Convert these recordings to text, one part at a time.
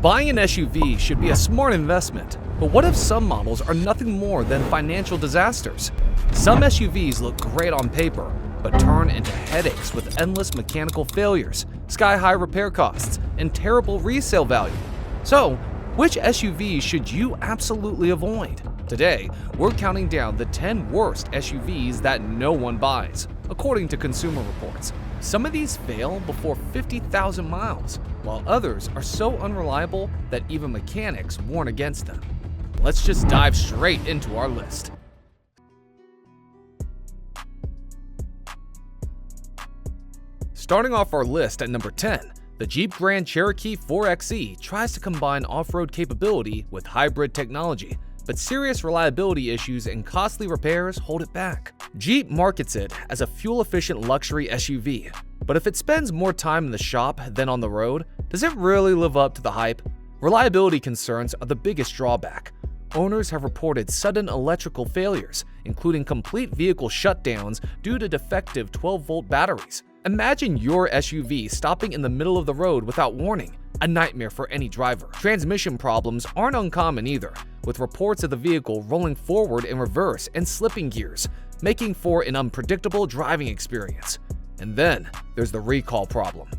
Buying an SUV should be a smart investment, but what if some models are nothing more than financial disasters? Some SUVs look great on paper, but turn into headaches with endless mechanical failures, sky-high repair costs, and terrible resale value. So, which SUVs should you absolutely avoid? Today, we're counting down the 10 worst SUVs that no one buys, according to Consumer Reports. Some of these fail before 50,000 miles, while others are so unreliable that even mechanics warn against them. Let's just dive straight into our list. Starting off our list at number 10, the Jeep Grand Cherokee 4xe tries to combine off-road capability with hybrid technology, but serious reliability issues and costly repairs hold it back. Jeep markets it as a fuel-efficient luxury SUV, but if it spends more time in the shop than on the road, does it really live up to the hype? Reliability concerns are the biggest drawback. Owners have reported sudden electrical failures, including complete vehicle shutdowns due to defective 12-volt batteries. Imagine your SUV stopping in the middle of the road without warning. A nightmare for any driver. Transmission problems aren't uncommon either, with reports of the vehicle rolling forward in reverse and slipping gears, making for an unpredictable driving experience. And then there's the recall problem.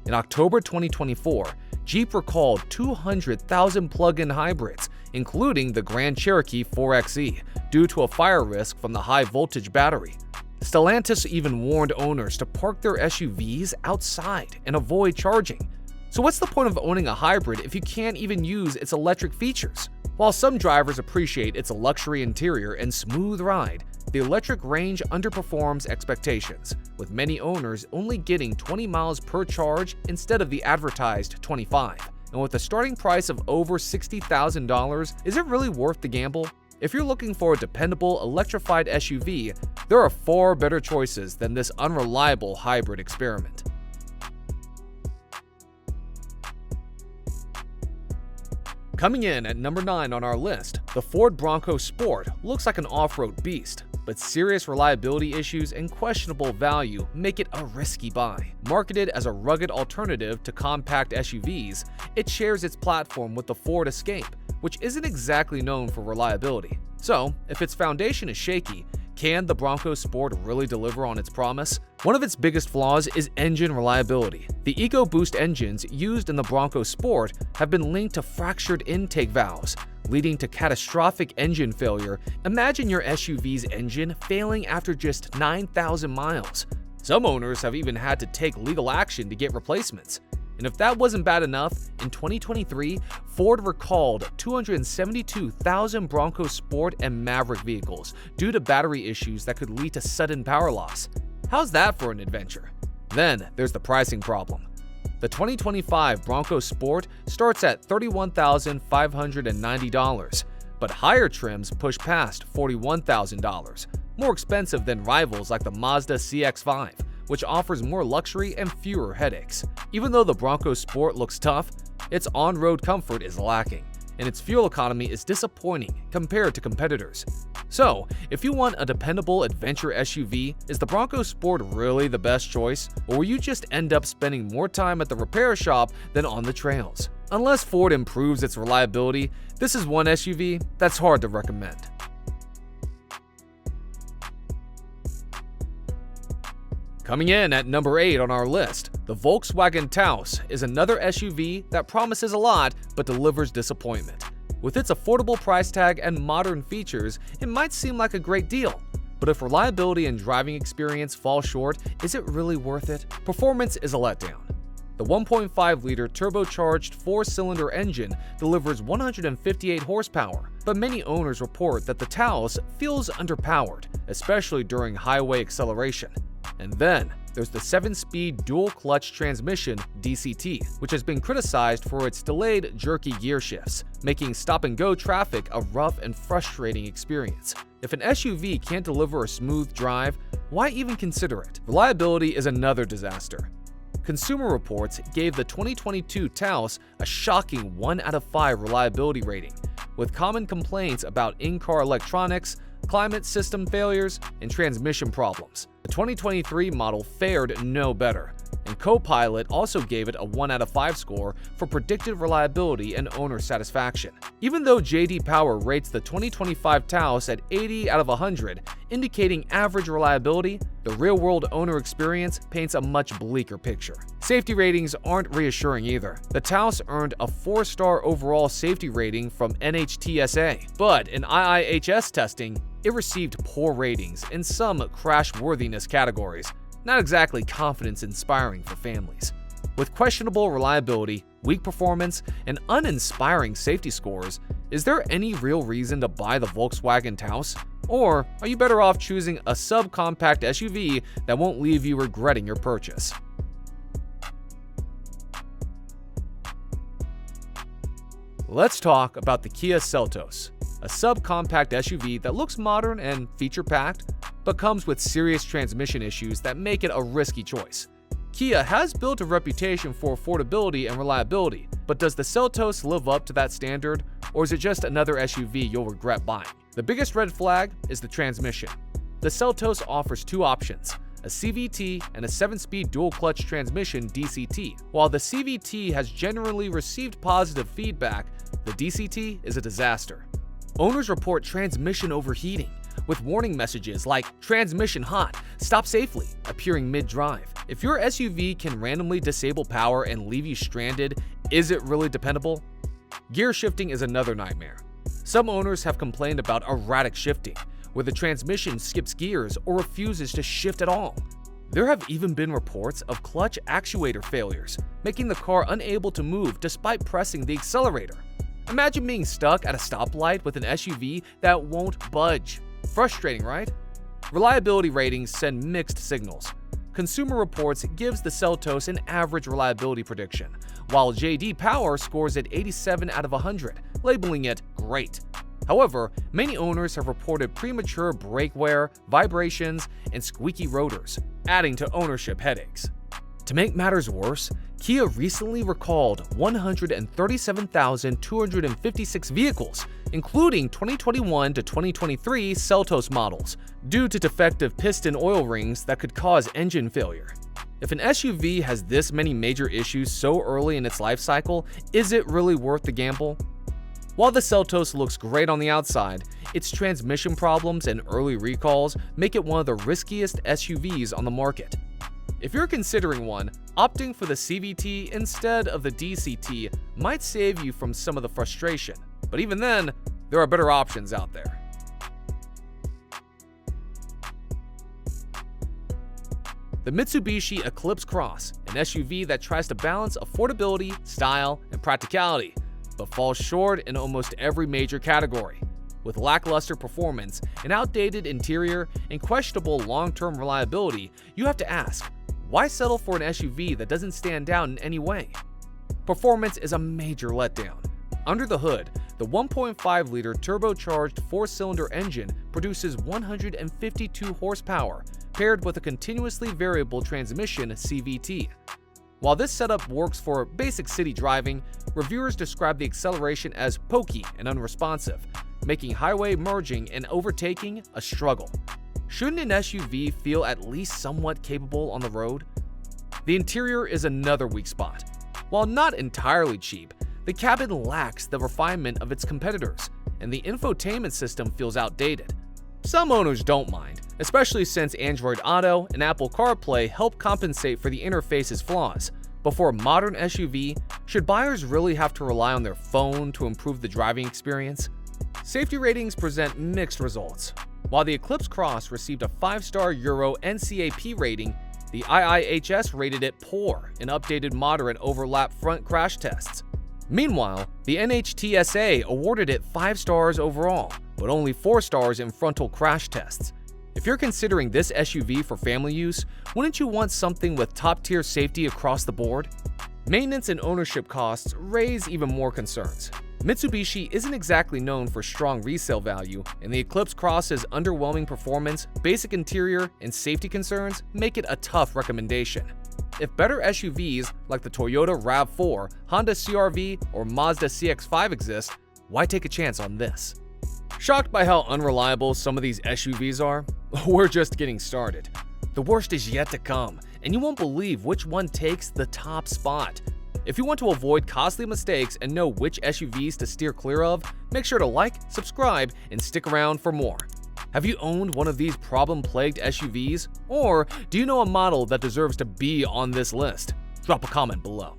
In October 2024, Jeep recalled 200,000 plug-in hybrids, including the Grand Cherokee 4xe, due to a fire risk from the high-voltage battery. Stellantis even warned owners to park their SUVs outside and avoid charging. So what's the point of owning a hybrid if you can't even use its electric features? While some drivers appreciate its luxury interior and smooth ride, the electric range underperforms expectations, with many owners only getting 20 miles per charge instead of the advertised 25. And with a starting price of over $60,000, is it really worth the gamble? If you're looking for a dependable electrified SUV, there are far better choices than this unreliable hybrid experiment. Coming in at number 9 on our list, the Ford Bronco Sport looks like an off-road beast, but serious reliability issues and questionable value make it a risky buy. Marketed as a rugged alternative to compact SUVs, it shares its platform with the Ford Escape, which isn't exactly known for reliability. So, if its foundation is shaky, can the Bronco Sport really deliver on its promise? One of its biggest flaws is engine reliability. The EcoBoost engines used in the Bronco Sport have been linked to fractured intake valves, leading to catastrophic engine failure. Imagine your SUV's engine failing after just 9,000 miles. Some owners have even had to take legal action to get replacements. And if that wasn't bad enough, in 2023, Ford recalled 272,000 Bronco Sport and Maverick vehicles due to battery issues that could lead to sudden power loss. How's that for an adventure? Then there's the pricing problem. The 2025 Bronco Sport starts at $31,590, but higher trims push past $41,000, more expensive than rivals like the Mazda CX-5, which offers more luxury and fewer headaches. Even though the Bronco Sport looks tough, its on-road comfort is lacking, and its fuel economy is disappointing compared to competitors. So, if you want a dependable adventure SUV, is the Bronco Sport really the best choice, or will you just end up spending more time at the repair shop than on the trails? Unless Ford improves its reliability, this is one SUV that's hard to recommend. Coming in at number 8 on our list, the Volkswagen Taos is another SUV that promises a lot but delivers disappointment. With its affordable price tag and modern features, it might seem like a great deal. But if reliability and driving experience fall short, is it really worth it? Performance is a letdown. The 1.5-liter turbocharged 4-cylinder engine delivers 158 horsepower, but many owners report that the Taos feels underpowered, especially during highway acceleration. And then there's the 7-speed dual-clutch transmission DCT, which has been criticized for its delayed, jerky gear shifts, making stop-and-go traffic a rough and frustrating experience. If an SUV can't deliver a smooth drive, why even consider it? Reliability is another disaster. Consumer Reports gave the 2022 Taos a shocking 1 out of 5 reliability rating, with common complaints about in-car electronics, climate system failures, and transmission problems. The 2023 model fared no better, and Copilot also gave it a 1 out of 5 score for predicted reliability and owner satisfaction. Even though J.D. Power rates the 2025 Taos at 80 out of 100, indicating average reliability, the real-world owner experience paints a much bleaker picture. Safety ratings aren't reassuring either. The Taos earned a 4-star overall safety rating from NHTSA, but in IIHS testing, it received poor ratings in some crash-worthiness categories. Not exactly confidence-inspiring for families. With questionable reliability, weak performance, and uninspiring safety scores, is there any real reason to buy the Volkswagen Taos? Or are you better off choosing a subcompact SUV that won't leave you regretting your purchase? Let's talk about the Kia Seltos, a subcompact SUV that looks modern and feature-packed, but comes with serious transmission issues that make it a risky choice. Kia has built a reputation for affordability and reliability, but does the Seltos live up to that standard, or is it just another SUV you'll regret buying? The biggest red flag is the transmission. The Seltos offers two options, a CVT and a 7-speed dual-clutch transmission DCT. While the CVT has generally received positive feedback, the DCT is a disaster. Owners report transmission overheating, with warning messages like "transmission hot, stop safely" appearing mid-drive. If your SUV can randomly disable power and leave you stranded, is it really dependable? Gear shifting is another nightmare. Some owners have complained about erratic shifting, where the transmission skips gears or refuses to shift at all. There have even been reports of clutch actuator failures, making the car unable to move despite pressing the accelerator. Imagine being stuck at a stoplight with an SUV that won't budge. Frustrating, right? Reliability ratings send mixed signals. Consumer Reports gives the Seltos an average reliability prediction, while J.D. Power scores it 87 out of 100, labeling it great. However, many owners have reported premature brake wear, vibrations, and squeaky rotors, adding to ownership headaches. To make matters worse, Kia recently recalled 137,256 vehicles, including 2021 to 2023 Seltos models, due to defective piston oil rings that could cause engine failure. If an SUV has this many major issues so early in its life cycle, is it really worth the gamble? While the Seltos looks great on the outside, its transmission problems and early recalls make it one of the riskiest SUVs on the market. If you're considering one, opting for the CVT instead of the DCT might save you from some of the frustration, but even then, there are better options out there. The Mitsubishi Eclipse Cross, an SUV that tries to balance affordability, style, and practicality, but falls short in almost every major category. With lackluster performance, an outdated interior, and questionable long-term reliability, you have to ask, why settle for an SUV that doesn't stand out in any way? Performance is a major letdown. Under the hood, the 1.5-liter turbocharged 4-cylinder engine produces 152 horsepower, paired with a continuously variable transmission CVT. While this setup works for basic city driving, reviewers describe the acceleration as pokey and unresponsive, making highway merging and overtaking a struggle. Shouldn't an SUV feel at least somewhat capable on the road? The interior is another weak spot. While not entirely cheap, the cabin lacks the refinement of its competitors, and the infotainment system feels outdated. Some owners don't mind, especially since Android Auto and Apple CarPlay help compensate for the interface's flaws. But for a modern SUV, should buyers really have to rely on their phone to improve the driving experience? Safety ratings present mixed results. While the Eclipse Cross received a 5-star Euro NCAP rating, the IIHS rated it poor in updated moderate overlap front crash tests. Meanwhile, the NHTSA awarded it 5 stars overall, but only 4 stars in frontal crash tests. If you're considering this SUV for family use, wouldn't you want something with top-tier safety across the board? Maintenance and ownership costs raise even more concerns. Mitsubishi isn't exactly known for strong resale value, and the Eclipse Cross's underwhelming performance, basic interior, and safety concerns make it a tough recommendation. If better SUVs like the Toyota RAV4, Honda CR-V, or Mazda CX-5 exist, why take a chance on this? Shocked by how unreliable some of these SUVs are? We're just getting started. The worst is yet to come, and you won't believe which one takes the top spot. If you want to avoid costly mistakes and know which SUVs to steer clear of, make sure to like, subscribe, and stick around for more. Have you owned one of these problem-plagued SUVs? Or do you know a model that deserves to be on this list? Drop a comment below.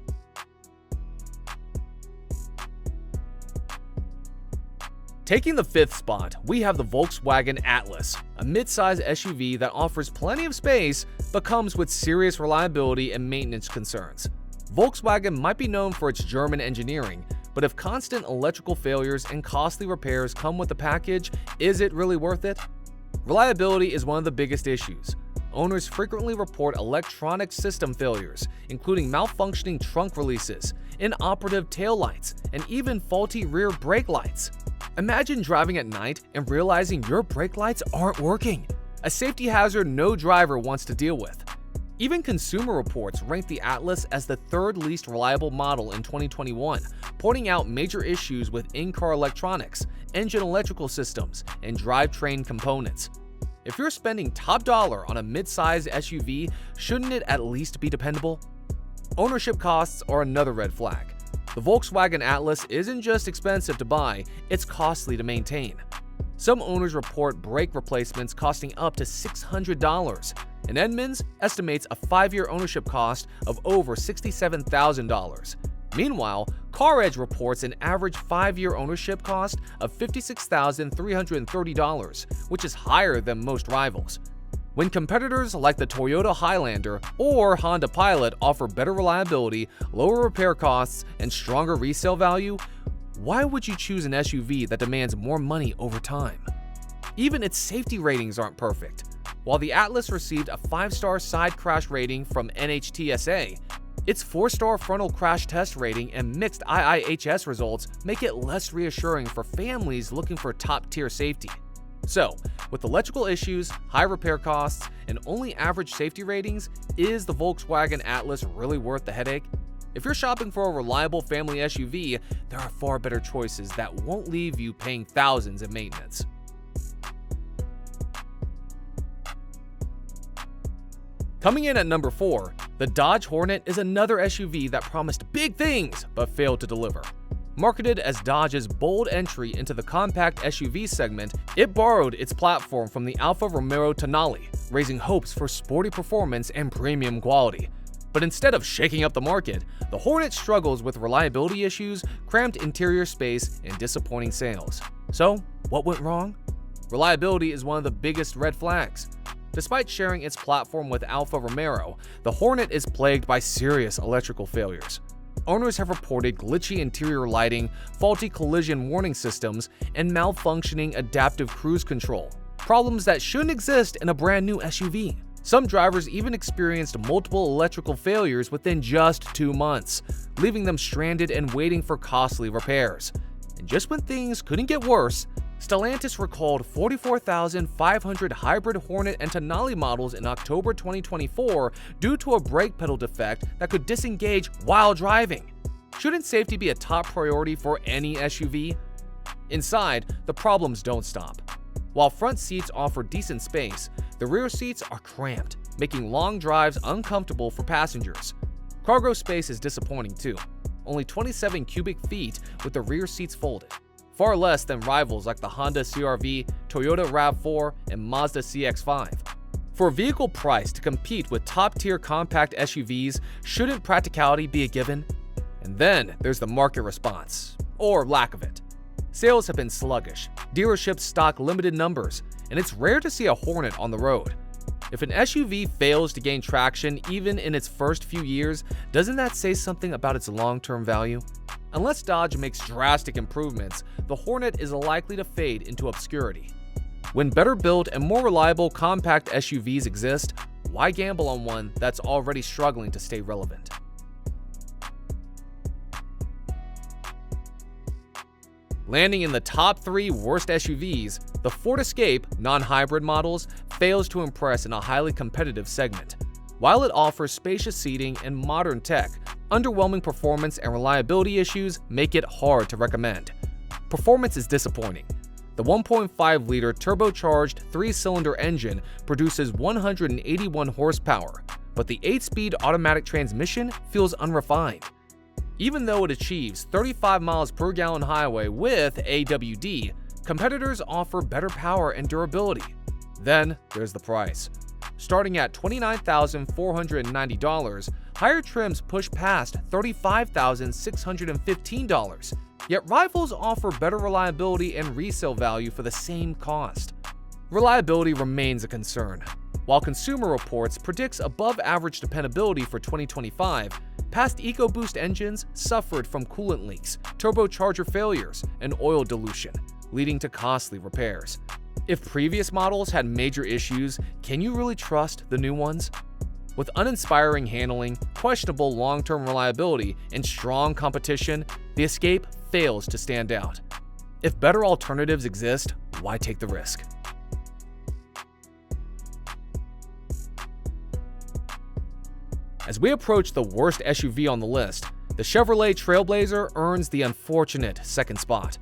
Taking the 5th spot, we have the Volkswagen Atlas, a mid-size SUV that offers plenty of space but comes with serious reliability and maintenance concerns. Volkswagen might be known for its German engineering, but if constant electrical failures and costly repairs come with the package, is it really worth it? Reliability is one of the biggest issues. Owners frequently report electronic system failures, including malfunctioning trunk releases, inoperative taillights, and even faulty rear brake lights. Imagine driving at night and realizing your brake lights aren't working, a safety hazard no driver wants to deal with. Even Consumer Reports ranked the Atlas as the 3rd least reliable model in 2021, pointing out major issues with in-car electronics, engine electrical systems, and drivetrain components. If you're spending top dollar on a mid-size SUV, shouldn't it at least be dependable? Ownership costs are another red flag. The Volkswagen Atlas isn't just expensive to buy, it's costly to maintain. Some owners report brake replacements costing up to $600, and Edmunds estimates a 5-year ownership cost of over $67,000. Meanwhile, CarEdge reports an average 5-year ownership cost of $56,330, which is higher than most rivals. When competitors like the Toyota Highlander or Honda Pilot offer better reliability, lower repair costs, and stronger resale value, why would you choose an SUV that demands more money over time? Even its safety ratings aren't perfect. While the Atlas received a 5-star side crash rating from NHTSA, its 4-star frontal crash test rating and mixed IIHS results make it less reassuring for families looking for top-tier safety. So, with electrical issues, high repair costs, and only average safety ratings, is the Volkswagen Atlas really worth the headache? If you're shopping for a reliable family SUV, there are far better choices that won't leave you paying thousands in maintenance. Coming in at number 4, the Dodge Hornet is another SUV that promised big things but failed to deliver. Marketed as Dodge's bold entry into the compact SUV segment, it borrowed its platform from the Alfa Romeo Tonale, raising hopes for sporty performance and premium quality. But instead of shaking up the market, the Hornet struggles with reliability issues, cramped interior space, and disappointing sales. So, what went wrong? Reliability is one of the biggest red flags. Despite sharing its platform with Alfa Romeo, the Hornet is plagued by serious electrical failures. Owners have reported glitchy interior lighting, faulty collision warning systems, and malfunctioning adaptive cruise control, problems that shouldn't exist in a brand new SUV. Some drivers even experienced multiple electrical failures within just 2 months, leaving them stranded and waiting for costly repairs. And just when things couldn't get worse, Stellantis recalled 44,500 hybrid Hornet and Tonale models in October 2024 due to a brake pedal defect that could disengage while driving. Shouldn't safety be a top priority for any SUV? Inside, the problems don't stop. While front seats offer decent space, the rear seats are cramped, making long drives uncomfortable for passengers. Cargo space is disappointing too, only 27 cubic feet with the rear seats folded, far less than rivals like the Honda CR-V, Toyota RAV4, and Mazda CX-5. For a vehicle priced to compete with top-tier compact SUVs, shouldn't practicality be a given? And then there's the market response, or lack of it. Sales have been sluggish, dealerships stock limited numbers, and it's rare to see a Hornet on the road. If an SUV fails to gain traction even in its first few years, doesn't that say something about its long-term value? Unless Dodge makes drastic improvements, the Hornet is likely to fade into obscurity. When better built and more reliable compact SUVs exist, why gamble on one that's already struggling to stay relevant? Landing in the top 3 worst SUVs, the Ford Escape non-hybrid models fails to impress in a highly competitive segment. While it offers spacious seating and modern tech, underwhelming performance and reliability issues make it hard to recommend. Performance is disappointing. The 1.5-liter turbocharged 3-cylinder engine produces 181 horsepower, but the 8-speed automatic transmission feels unrefined. Even though it achieves 35 miles per gallon highway with AWD, competitors offer better power and durability. Then there's the price. Starting at $29,490, higher trims push past $35,615, yet rivals offer better reliability and resale value for the same cost. Reliability remains a concern. While Consumer Reports predicts above-average dependability for 2025, past EcoBoost engines suffered from coolant leaks, turbocharger failures, and oil dilution, leading to costly repairs. If previous models had major issues, can you really trust the new ones? With uninspiring handling, questionable long-term reliability, and strong competition, the Escape fails to stand out. If better alternatives exist, why take the risk? As we approach the worst SUV on the list, the Chevrolet TrailBlazer earns the unfortunate second spot.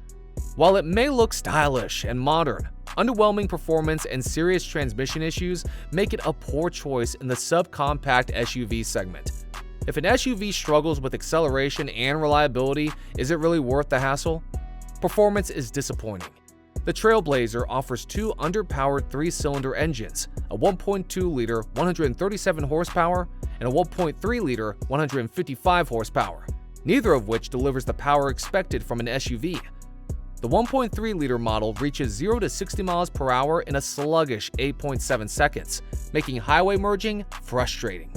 While it may look stylish and modern, underwhelming performance and serious transmission issues make it a poor choice in the subcompact SUV segment. If an SUV struggles with acceleration and reliability, is it really worth the hassle? Performance is disappointing. The TrailBlazer offers two underpowered 3-cylinder engines, a 1.2-liter 137 horsepower and a 1.3-liter 155 horsepower, neither of which delivers the power expected from an SUV. The 1.3-liter model reaches 0 to 60 miles per hour in a sluggish 8.7 seconds, making highway merging frustrating.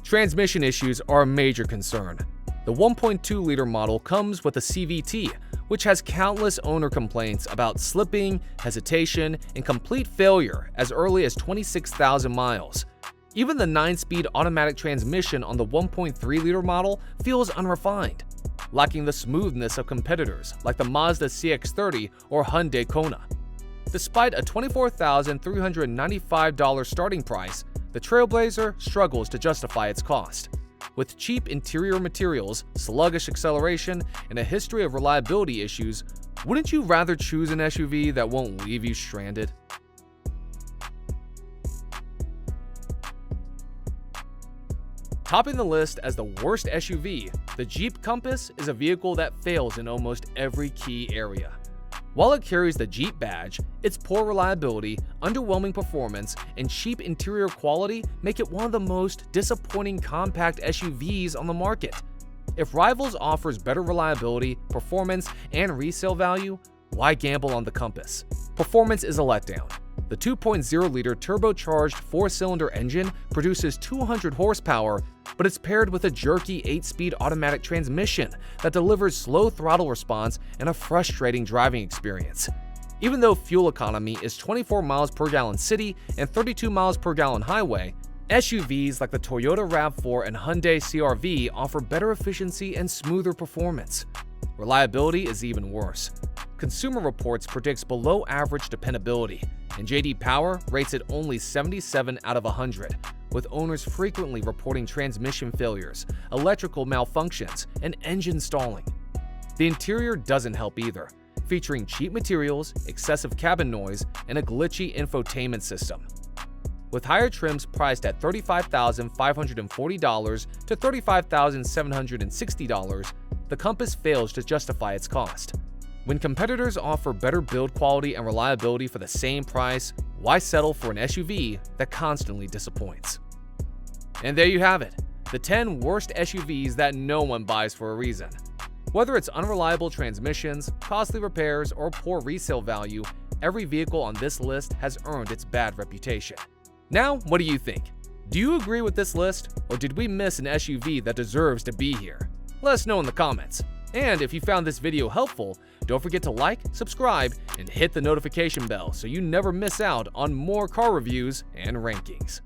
Transmission issues are a major concern. The 1.2-liter model comes with a CVT, which has countless owner complaints about slipping, hesitation, and complete failure as early as 26,000 miles. Even the 9-speed automatic transmission on the 1.3-liter model feels unrefined, lacking the smoothness of competitors like the Mazda CX-30 or Hyundai Kona. Despite a $24,395 starting price, the TrailBlazer struggles to justify its cost. With cheap interior materials, sluggish acceleration, and a history of reliability issues, wouldn't you rather choose an SUV that won't leave you stranded? Topping the list as the worst SUV, the Jeep Compass is a vehicle that fails in almost every key area. While it carries the Jeep badge, its poor reliability, underwhelming performance, and cheap interior quality make it one of the most disappointing compact SUVs on the market. If Rivals offers better reliability, performance, and resale value, why gamble on the Compass? Performance is a letdown. The 2.0-liter turbocharged 4-cylinder engine produces 200 horsepower, but it's paired with a jerky 8-speed automatic transmission that delivers slow throttle response and a frustrating driving experience. Even though fuel economy is 24 miles per gallon city and 32 miles per gallon highway, SUVs like the Toyota RAV4 and Hyundai CR-V offer better efficiency and smoother performance. Reliability is even worse. Consumer Reports predicts below-average dependability, and J.D. Power rates it only 77 out of 100, with owners frequently reporting transmission failures, electrical malfunctions, and engine stalling. The interior doesn't help either, featuring cheap materials, excessive cabin noise, and a glitchy infotainment system. With higher trims priced at $35,540 to $35,760, the Compass fails to justify its cost. When competitors offer better build quality and reliability for the same price, why settle for an SUV that constantly disappoints? And there you have it, the 10 worst SUVs that no one buys for a reason. Whether it's unreliable transmissions, costly repairs, or poor resale value, every vehicle on this list has earned its bad reputation. Now, what do you think? Do you agree with this list, or did we miss an SUV that deserves to be here? Let us know in the comments. And if you found this video helpful, don't forget to like, subscribe, and hit the notification bell so you never miss out on more car reviews and rankings.